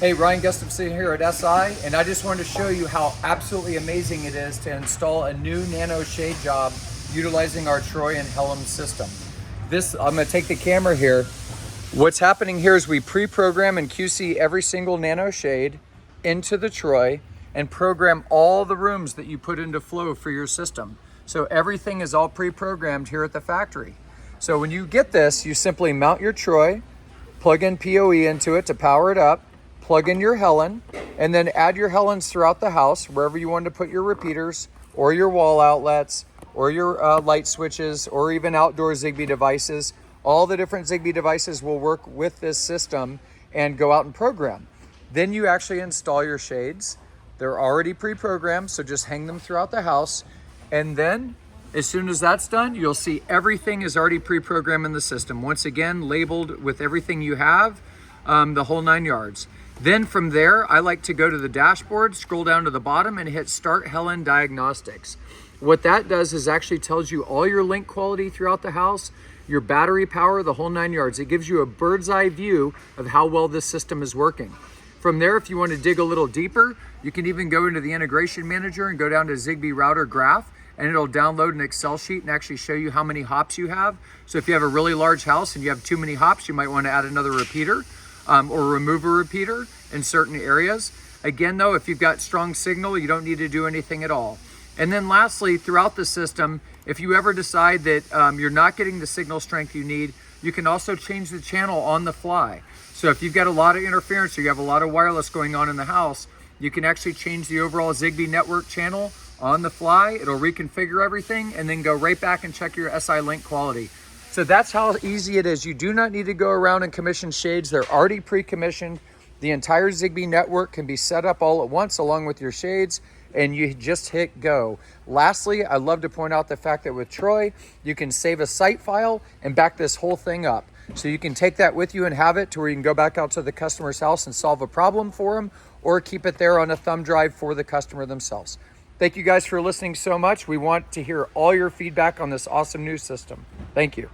Hey, Ryan Gustafson here at SI, and I just wanted to show you how absolutely amazing it is to install a new Nano shade job utilizing our Troy and Helen system. I'm going to take the camera here. What's happening here is we pre-program and QC every single Nano shade into the Troy and program all the rooms that you put into flow for your system. So everything is all pre-programmed here at the factory. So when you get this, you simply mount your Troy, plug in PoE into it to power it up, plug in your Helen, and then add your Helens throughout the house, wherever you want to put your repeaters or your wall outlets or your light switches or even outdoor Zigbee devices. All the different Zigbee devices will work with this system and go out and program. Then you actually install your shades. They're already pre-programmed, so just hang them throughout the house. And then as soon as that's done, you'll see everything is already pre-programmed in the system. Once again, labeled with everything you have, the whole 9 yards. Then from there, I like to go to the dashboard, scroll down to the bottom and hit Start Helen Diagnostics. What that does is actually tells you all your link quality throughout the house, your battery power, the whole 9 yards. It gives you a bird's eye view of how well this system is working. From there, if you want to dig a little deeper, you can even go into the integration manager and go down to Zigbee router graph, and it'll download an Excel sheet and actually show you how many hops you have. So if you have a really large house and you have too many hops, you might want to add another repeater. Or remove a repeater in certain areas. Again though, if you've got strong signal, you don't need to do anything at all. And then lastly, throughout the system, if you ever decide that you're not getting the signal strength you need, you can also change the channel on the fly. So if you've got a lot of interference or you have a lot of wireless going on in the house, you can actually change the overall Zigbee network channel on the fly. It'll reconfigure everything and then go right back and check your SI link quality. So that's how easy it is. You do not need to go around and commission shades. They're already pre-commissioned. The entire Zigbee network can be set up all at once along with your shades, and you just hit go. Lastly, I love to point out the fact that with Troy, you can save a site file and back this whole thing up. So you can take that with you and have it to where you can go back out to the customer's house and solve a problem for them, or keep it there on a thumb drive for the customer themselves. Thank you guys for listening so much. We want to hear all your feedback on this awesome new system. Thank you.